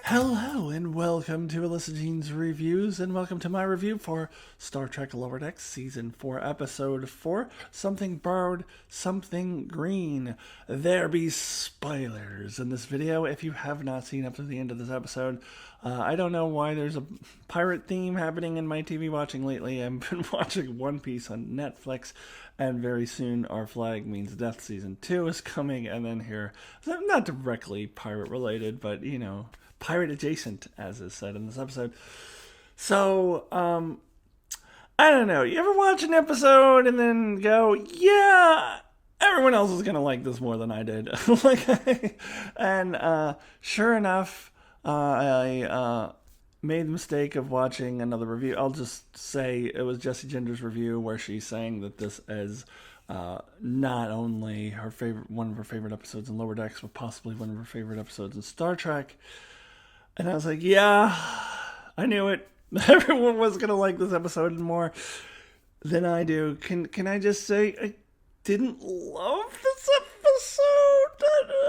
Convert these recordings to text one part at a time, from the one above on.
Hello and welcome to Alyssa Jean's Reviews, and welcome to my review for Star Trek Lower Decks Season 4, Episode 4, Something Borrowed, Something Green. There be spoilers in this video if you have not seen up to the end of this episode. I don't know why there's a pirate theme happening in my TV watching lately. I've been watching One Piece on Netflix, and very soon Our Flag Means Death Season 2 is coming, and then here, not directly pirate related, but you know, pirate adjacent, as is said in this episode. So, I don't know. You ever watch an episode and then go, yeah, everyone else is going to like this more than I did. Sure enough, I made the mistake of watching another review. I'll just say it was Jessie Gender's review where she's saying that this is not only one of her favorite episodes in Lower Decks, but possibly one of her favorite episodes in Star Trek. And I was like, yeah, I knew it. Everyone was going to like this episode more than I do. Can I just say I didn't love this episode?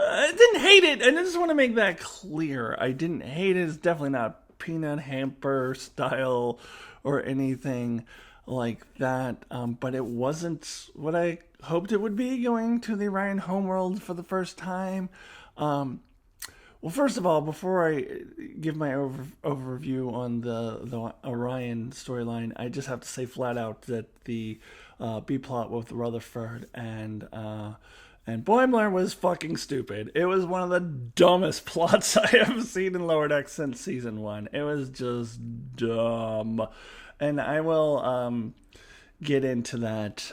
I didn't hate it. And I just want to make that clear. I didn't hate it. It's definitely not peanut hamper style or anything like that. But it wasn't what I hoped it would be, going to the Orion homeworld for the first time. Well, first of all, before I give my overview on the Orion storyline, I just have to say flat out that the B plot with Rutherford and Boimler was fucking stupid. It was one of the dumbest plots I have seen in Lower Decks since season 1. It was just dumb, and I will get into that.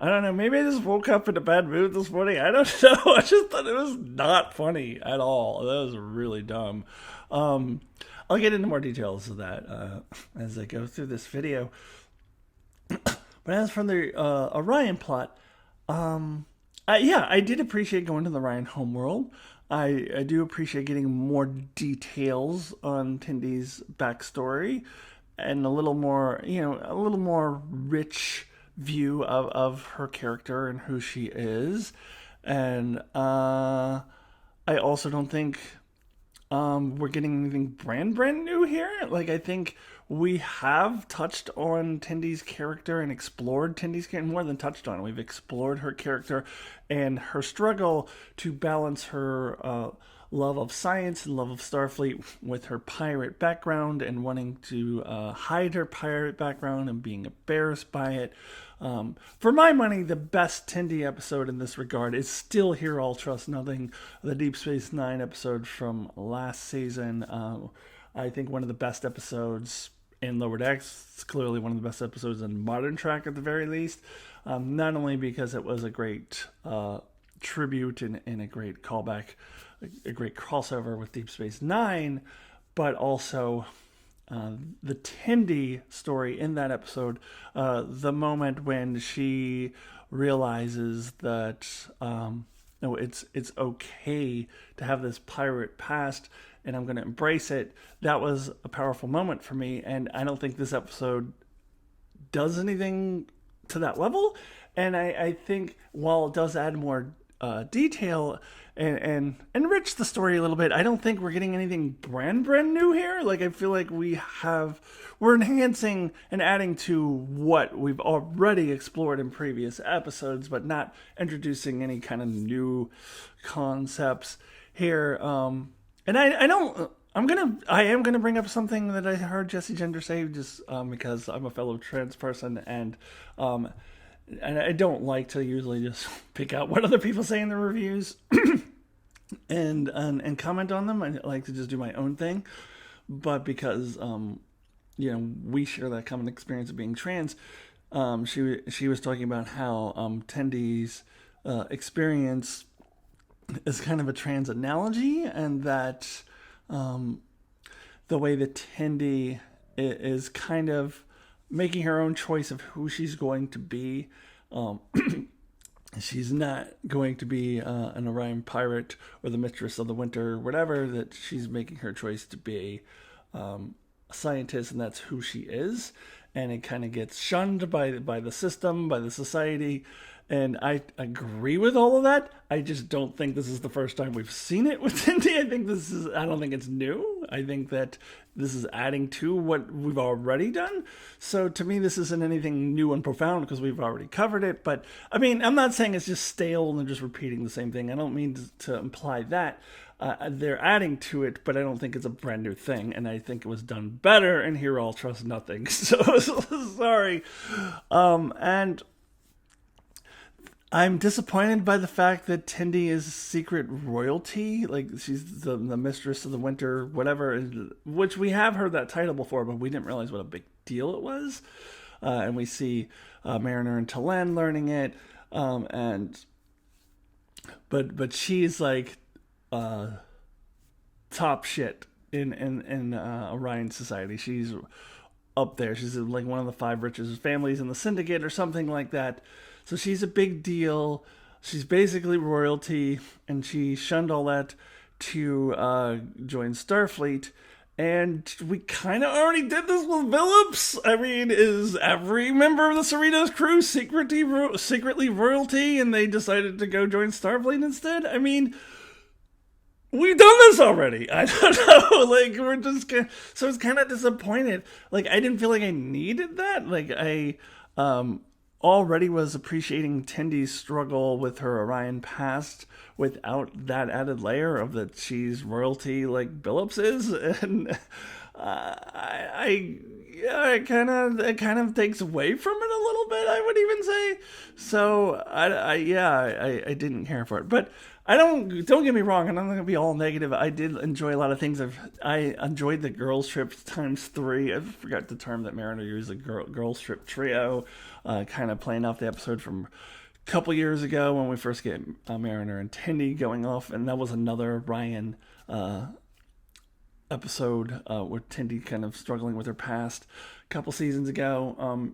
I don't know, maybe I just woke up in a bad mood this morning. I don't know. I just thought it was not funny at all. That was really dumb. I'll get into more details of that as I go through this video. But as for the Orion plot, I did appreciate going to the Orion homeworld. I do appreciate getting more details on Tindy's backstory and a little more rich view of her character and who she is. And I also don't think we're getting anything brand new here. Like, I think we have touched on Tindy's character and explored Tindy's character, more than touched on it. We've explored her character and her struggle to balance her love of science and love of Starfleet with her pirate background and wanting to hide her pirate background and being embarrassed by it. For my money, the best Tindy episode in this regard is still Hear All Trust Nothing, the Deep Space Nine episode from last season. I think one of the best episodes in Lower Decks. It's clearly one of the best episodes in Modern Trek at the very least. Not only because it was a great tribute and a great callback, a great crossover with Deep Space Nine, but also the Tindy story in that episode, the moment when she realizes that it's okay to have this pirate past and I'm going to embrace it. That was a powerful moment for me, and I don't think this episode does anything to that level. And I think while it does add more detail and enrich the story a little bit, I don't think we're getting anything brand new here. Like, I feel like we're enhancing and adding to what we've already explored in previous episodes, but not introducing any kind of new concepts here. And I am gonna bring up something that I heard Jessie Gender say, just because I'm a fellow trans person, and I don't like to usually just pick out what other people say in the reviews and comment on them. I like to just do my own thing. But because we share that common experience of being trans, she was talking about how Tendy's experience is kind of a trans analogy, and that the way that Tendy is kind of making her own choice of who she's going to be. She's not going to be an Orion pirate or the Mistress of the Winter or whatever, that she's making her choice to be scientist, and that's who she is. And it kind of gets shunned by the system, by the society. And I agree with all of that. I just don't think this is the first time we've seen it with Indy. I don't think it's new. I think that this is adding to what we've already done. So to me, this isn't anything new and profound because we've already covered it. But I mean, I'm not saying it's just stale and just repeating the same thing. I don't mean to imply that. They're adding to it, but I don't think it's a brand new thing. And I think it was done better. And here I'll trust nothing. So sorry. And I'm disappointed by the fact that Tindy is secret royalty. Like, she's the mistress of the winter, whatever, which we have heard that title before, but we didn't realize what a big deal it was. And we see Mariner and Talen learning it. But she's like top shit in Orion society. She's up there. She's like one of the 5 richest families in the syndicate or something like that. So she's a big deal. She's basically royalty, and she shunned all that to join Starfleet. And we kind of already did this with Phillips. I mean, is every member of the Cerritos crew secretly royalty, and they decided to go join Starfleet instead? I mean, we've done this already. I don't know. Like, we're just so it's kind of disappointed. Like, I didn't feel like I needed that. Like, I already was appreciating Tindy's struggle with her Orion past without that added layer of that she's royalty like Billups is, and it kind of takes away from it a little bit, I would even say. So I didn't care for it, but don't get me wrong, I'm not going to be all negative. I did enjoy a lot of things. I enjoyed the girls trip ×3. I forgot the term that Mariner used, the girls trip trio, kind of playing off the episode from a couple years ago when we first get Mariner and Tindy going off, and that was another Ryan episode where Tindy kind of struggling with her past a couple seasons ago.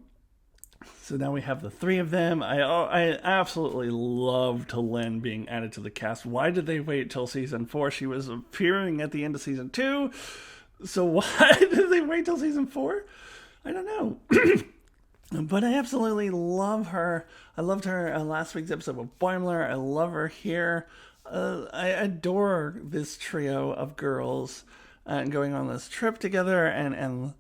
So now we have the 3 of them. I absolutely love Talen being added to the cast. Why did they wait till season 4? She was appearing at the end of season 2. So why did they wait till season 4? I don't know. But I absolutely love her. I loved her last week's episode with Boimler. I love her here. I adore this trio of girls and going on this trip together, and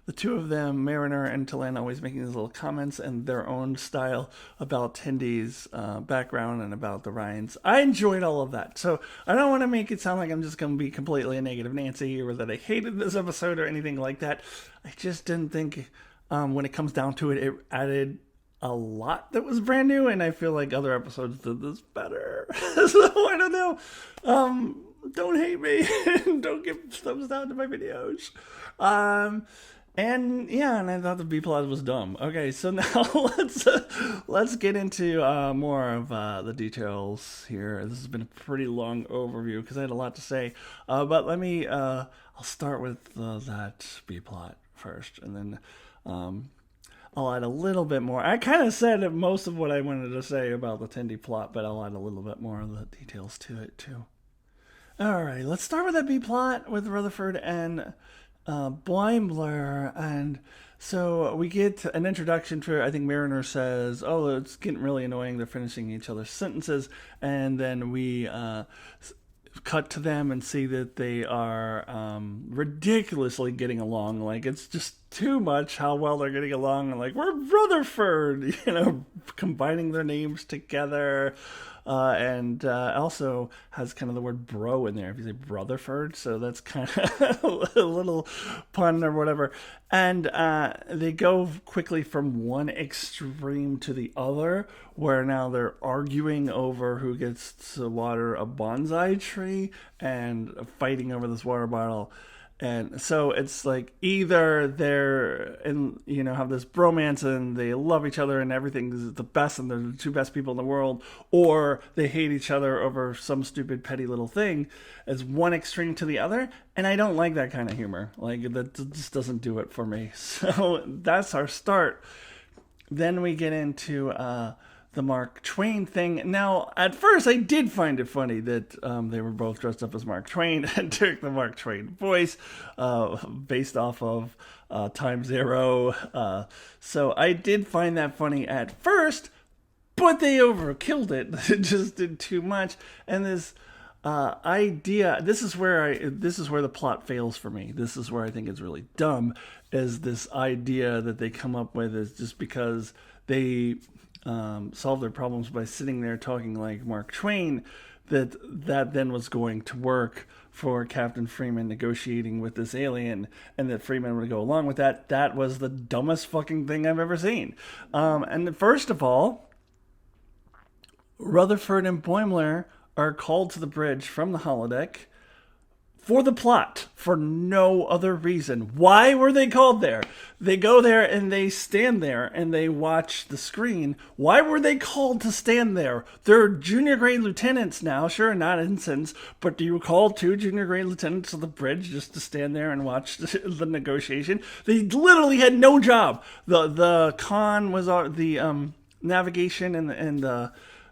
the 2 of them, Mariner and Talen, always making these little comments in their own style about Tindy's background and about the Ryans. I enjoyed all of that. So I don't want to make it sound like I'm just going to be completely a negative Nancy or that I hated this episode or anything like that. I just didn't think, when it comes down to it, it added a lot that was brand new, and I feel like other episodes did this better. So I don't know. Don't hate me. Don't give thumbs down to my videos. And I thought the B plot was dumb. Okay, so now let's get into more of the details here. This has been a pretty long overview because I had a lot to say. But let me. I'll start with that B plot first, and then I'll add a little bit more. I kind of said most of what I wanted to say about the Tindy plot, but I'll add a little bit more of the details to it too. All right, let's start with that B plot with Rutherford and Boimler. And so we get an introduction to, I think Mariner says, oh, it's getting really annoying. They're finishing each other's sentences. And then we cut to them and see that they are ridiculously getting along. Like, it's just too much how well they're getting along. And like, we're Rutherford, combining their names together. And also has kind of the word bro in there if you say Rutherford, so that's kind of a little pun or whatever. And they go quickly from one extreme to the other, where now they're arguing over who gets to water a bonsai tree and fighting over this water bottle. And so it's like either they're have this bromance and they love each other and everything is the best and they're the 2 best people in the world, or they hate each other over some stupid petty little thing, as one extreme to the other. And I don't like that kind of humor. Like, that just doesn't do it for me. So that's our start. Then we get into the Mark Twain thing. Now, at first, I did find it funny that they were both dressed up as Mark Twain and took the Mark Twain voice based off of Time Zero. So I did find that funny at first, but they overkilled it. It just did too much. And this idea, this is where the plot fails for me. This is where I think it's really dumb, is this idea that they come up with is just because they solve their problems by sitting there talking like Mark Twain, that then was going to work for Captain Freeman negotiating with this alien, and that Freeman would go along with that. That was the dumbest fucking thing I've ever seen. And first of all, Rutherford and Boimler are called to the bridge from the holodeck for the plot, for no other reason. Why were they called there? They go there and they stand there and they watch the screen. Why were they called to stand there? They're junior grade lieutenants now, sure, not ensigns, but do you call 2 junior grade lieutenants to the bridge just to stand there and watch the negotiation? They literally had no job. The con was the navigation and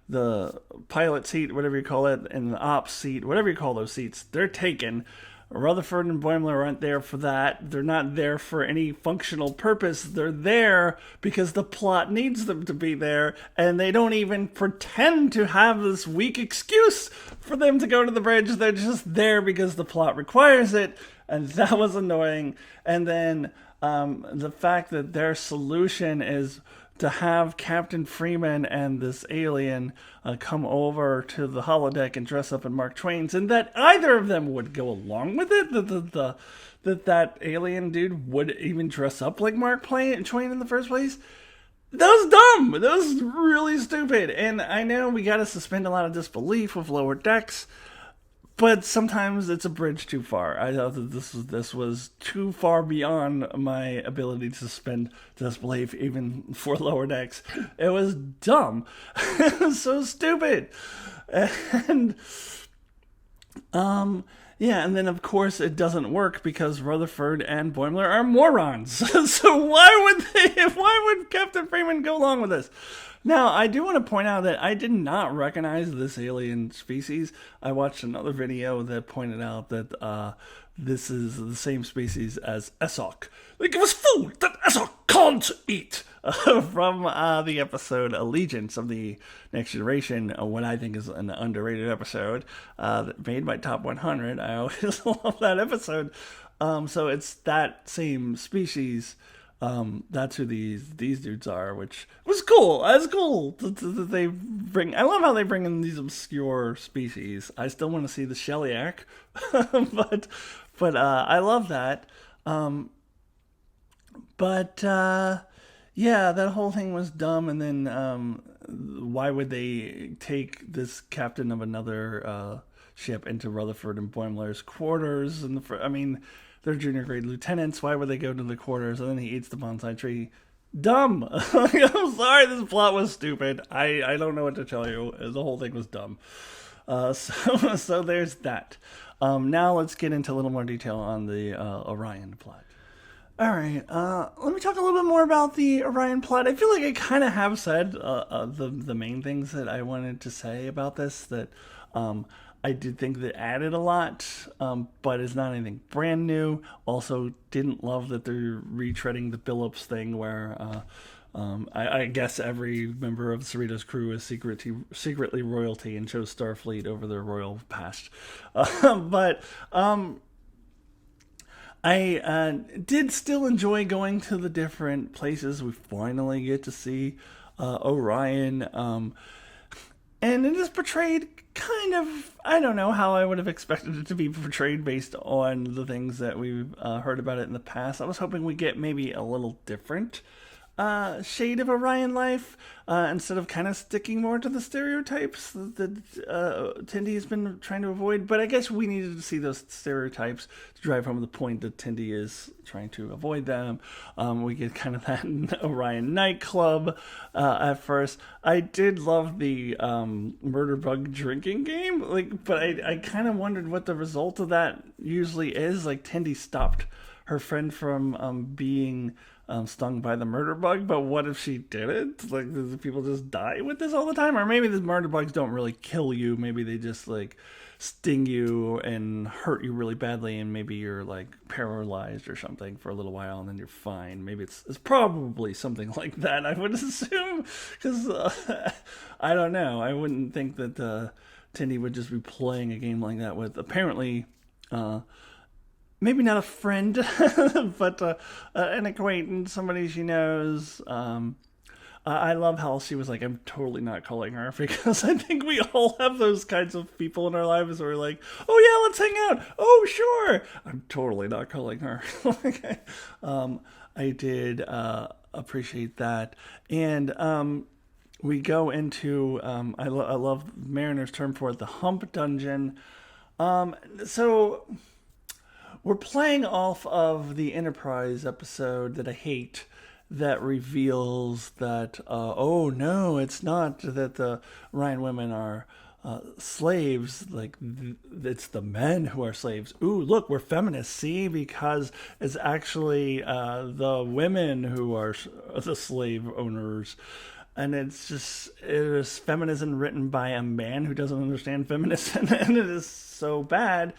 the pilot seat, whatever you call it, and the ops seat, whatever you call those seats, they're taken. Rutherford and Boimler aren't there for that. They're not there for any functional purpose. They're there because the plot needs them to be there, and they don't even pretend to have this weak excuse for them to go to the bridge. They're just there because the plot requires it, and that was annoying. And then the fact that their solution is to have Captain Freeman and this alien come over to the holodeck and dress up in Mark Twain's, and that either of them would go along with it, that alien dude would even dress up like Mark Twain in the first place. That was dumb. That was really stupid. And I know we got to suspend a lot of disbelief with Lower Decks, but sometimes it's a bridge too far. I thought that this was too far beyond my ability to suspend disbelief, even for Lower Decks. It was dumb. It was so stupid. And yeah, and then of course it doesn't work because Rutherford and Boimler are morons. So why would Captain Freeman go along with this? Now, I do want to point out that I did not recognize this alien species. I watched another video that pointed out that this is the same species as Esok. They give us food that Esok can't eat. From the episode Allegiance of the Next Generation, what I think is an underrated episode that made my top 100. I always love that episode. So it's that same species. That's who these dudes are, which was cool. It's cool that they bring. I love how they bring in these obscure species. I still want to see the Shellyak, but I love that. Yeah, that whole thing was dumb. And then why would they take this captain of another ship into Rutherford and Boimler's quarters? I mean, they're junior grade lieutenants. Why would they go to the quarters? And then he eats the bonsai tree. Dumb. I'm sorry, this plot was stupid. I don't know what to tell you. The whole thing was dumb. So there's that. Now let's get into a little more detail on the Orion plot. All right, let me talk a little bit more about the Orion plot. I feel like I kind of have said the main things that I wanted to say about this, that I did think that added a lot, but it's not anything brand new. Also, didn't love that they're retreading the Billups thing where I guess every member of Cerrito's crew is secretly royalty and chose Starfleet over their royal past. I did still enjoy going to the different places. We finally get to see Orion, and it is portrayed kind of, I don't know how I would have expected it to be portrayed based on the things that we've heard about it in the past. I was hoping we'd get maybe a little different shade of Orion life, instead of kind of sticking more to the stereotypes that Tendi has been trying to avoid. But I guess we needed to see those stereotypes to drive home the point that Tendi is trying to avoid them. We get kind of that Orion nightclub at first. I did love the murder bug drinking game, but I kind of wondered what the result of that usually is. Like, Tendi stopped her friend from being stung by the murder bug. But what if she didn't? Like, do people just die with this all the time? Or maybe the murder bugs don't really kill you. Maybe they just like sting you and hurt you really badly, and maybe you're like paralyzed or something for a little while, and then you're fine. Maybe it's probably something like that, I would assume, because I don't know. I wouldn't think that Tindy would just be playing a game like that with apparently maybe not a friend, but an acquaintance, somebody she knows. I love how she was like, I'm totally not calling her, because I think we all have those kinds of people in our lives where we're like, oh yeah, let's hang out. Oh, sure. I'm totally not calling her. Okay. I did appreciate that. And we go into, I love Mariner's term for it, the hump dungeon. So we're playing off of the Enterprise episode that I hate, that reveals that, oh no, it's not that the Ryan women are slaves, like it's the men who are slaves. Ooh, look, we're feminists, see, because it's actually the women who are the slave owners. And it's just, it is feminism written by a man who doesn't understand feminism, and it is so bad.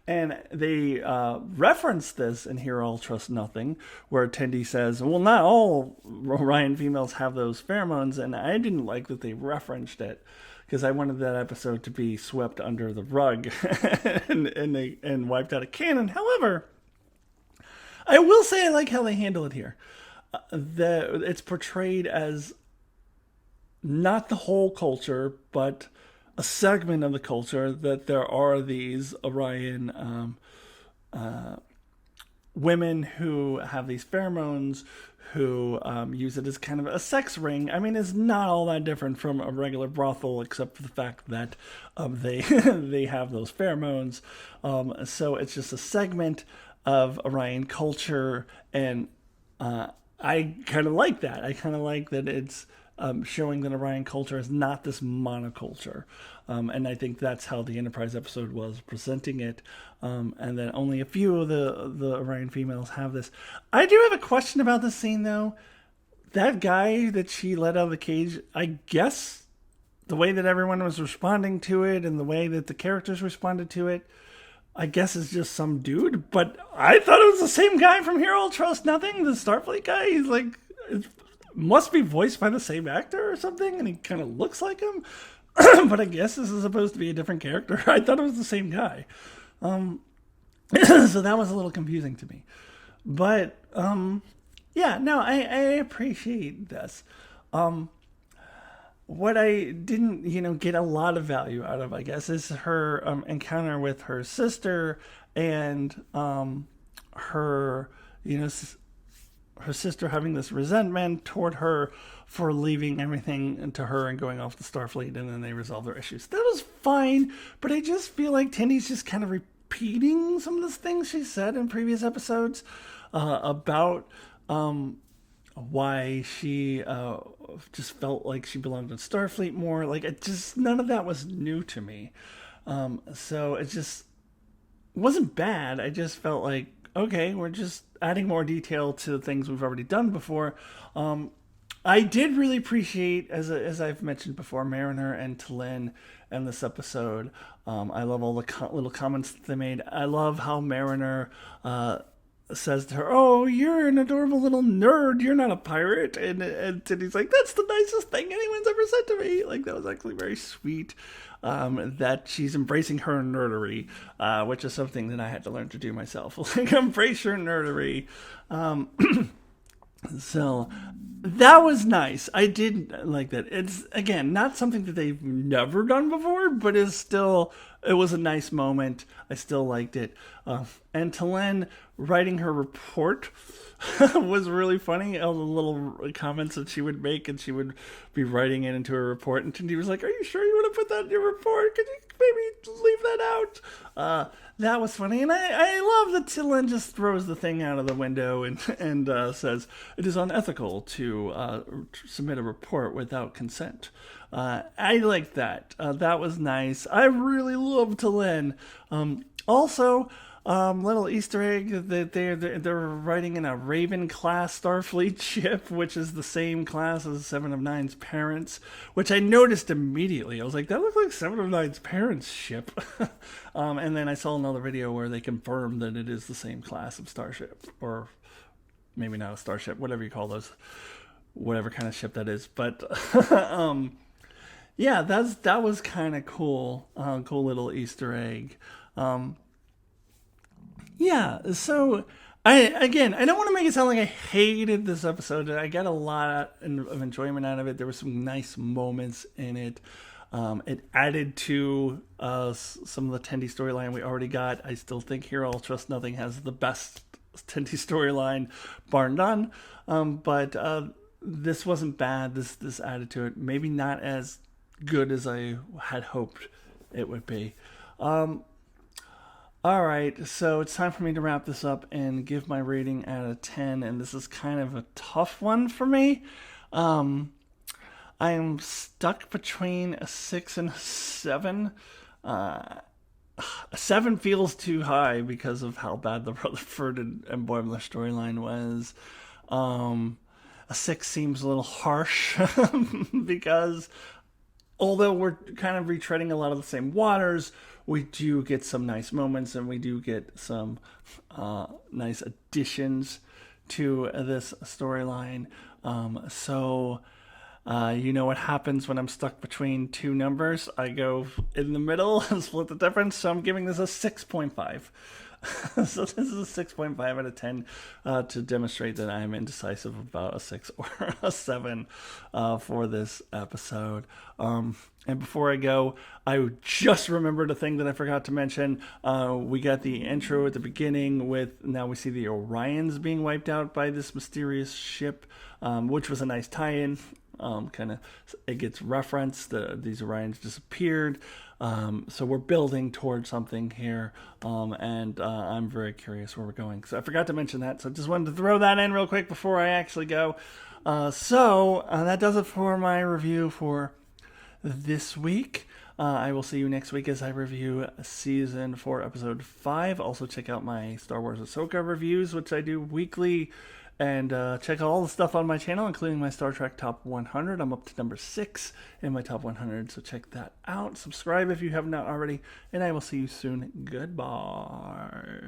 And they reference this in Here I'll Trust Nothing, where Tendi says, well, not all Orion females have those pheromones, and I didn't like that they referenced it, because I wanted that episode to be swept under the rug and wiped out of canon. However, I will say I like how they handle it here. It's portrayed as not the whole culture, but a segment of the culture, that there are these Orion women who have these pheromones, who use it as kind of a sex ring. I mean, it's not all that different from a regular brothel, except for the fact that they they have those pheromones. So it's just a segment of Orion culture, and I kind of like that. I kind of like that it's showing that Orion culture is not this monoculture. And I think that's how the Enterprise episode was presenting it. And then only a few of the Orion females have this. I do have a question about this scene, though. That guy that she let out of the cage, I guess the way that everyone was responding to it and the way that the characters responded to it, I guess is just some dude. But I thought it was the same guy from Here I'll Trust Nothing, the Starfleet guy. He's like, must be voiced by the same actor or something, and he kind of looks like him. But I guess this is supposed to be a different character. I thought it was the same guy. So that was a little confusing to me. But, yeah, no, I appreciate this. What I didn't, get a lot of value out of, I guess, is her encounter with her sister, and her, her sister having this resentment toward her for leaving everything to her and going off the Starfleet, and then they resolve their issues. That was fine, but I just feel like Tindy's just kind of repeating some of the things she said in previous episodes about why she just felt like she belonged in Starfleet more. Like, none of that was new to me. So it just wasn't bad. I just felt like, okay, we're just adding more detail to the things we've already done before. I did really appreciate, as I've mentioned before, Mariner and T'Lyn in this episode. I love all the little comments that they made. I love how Mariner says to her, oh, you're an adorable little nerd. You're not a pirate. And he's like, that's the nicest thing anyone's ever said to me. Like, that was actually very sweet. That she's embracing her nerdery, which is something that I had to learn to do myself. Like, embrace your nerdery. So that was nice. I did like that. It's, again, not something that they've never done before, but it was a nice moment. I still liked it. And T'Lyn writing her report was really funny. All the little comments that she would make, and she would be writing it into her report. And Tindy was like, are you sure you want to put that in your report? Could you maybe leave that out? That was funny. And I love that T'Lyn just throws the thing out of the window and says, it is unethical to submit a report without consent. I like that. That was nice. I really love T'Lyn. Also, Little Easter egg that they're riding in a Raven class Starfleet ship, which is the same class as Seven of Nine's parents, which I noticed immediately. I was like, that looks like Seven of Nine's parents' ship. And then I saw another video where they confirmed that it is the same class of starship, or maybe not a starship, whatever you call those, whatever kind of ship that is. But yeah, that was kind of cool. Cool little Easter egg. Yeah, so I don't want to make it sound like I hated this episode. I got a lot of enjoyment out of it. There were some nice moments in it. It added to some of the Tendi storyline we already got. I still think Hero I'll Trust Nothing has the best Tendi storyline, bar none. But this wasn't bad. This added to it. Maybe not as good as I had hoped it would be. All right, so it's time for me to wrap this up and give my rating out of 10, and this is kind of a tough one for me. I am stuck between a 6 and a 7. A 7 feels too high because of how bad the Rutherford and Boimler storyline was. A 6 seems a little harsh because although we're kind of retreading a lot of the same waters, we do get some nice moments and we do get some nice additions to this storyline. So you know what happens when I'm stuck between two numbers? I go in the middle and split the difference. So I'm giving this a 6.5. So this is a 6.5 out of 10 to demonstrate that I am indecisive about a 6 or a 7 for this episode. And before I go, I just remembered a thing that I forgot to mention. We got the intro at the beginning with, now we see the Orions being wiped out by this mysterious ship, which was a nice tie-in. Kind of, it gets referenced. These Orions disappeared. So we're building towards something here, and I'm very curious where we're going. So I forgot to mention that, so just wanted to throw that in real quick before I actually go. So that does it for my review for this week. I will see you next week as I review Season 4, Episode 5. Also check out my Star Wars Ahsoka reviews, which I do weekly. And check out all the stuff on my channel, including my Star Trek Top 100. I'm up to number 6 in my Top 100, so check that out. Subscribe if you have not already, and I will see you soon. Goodbye.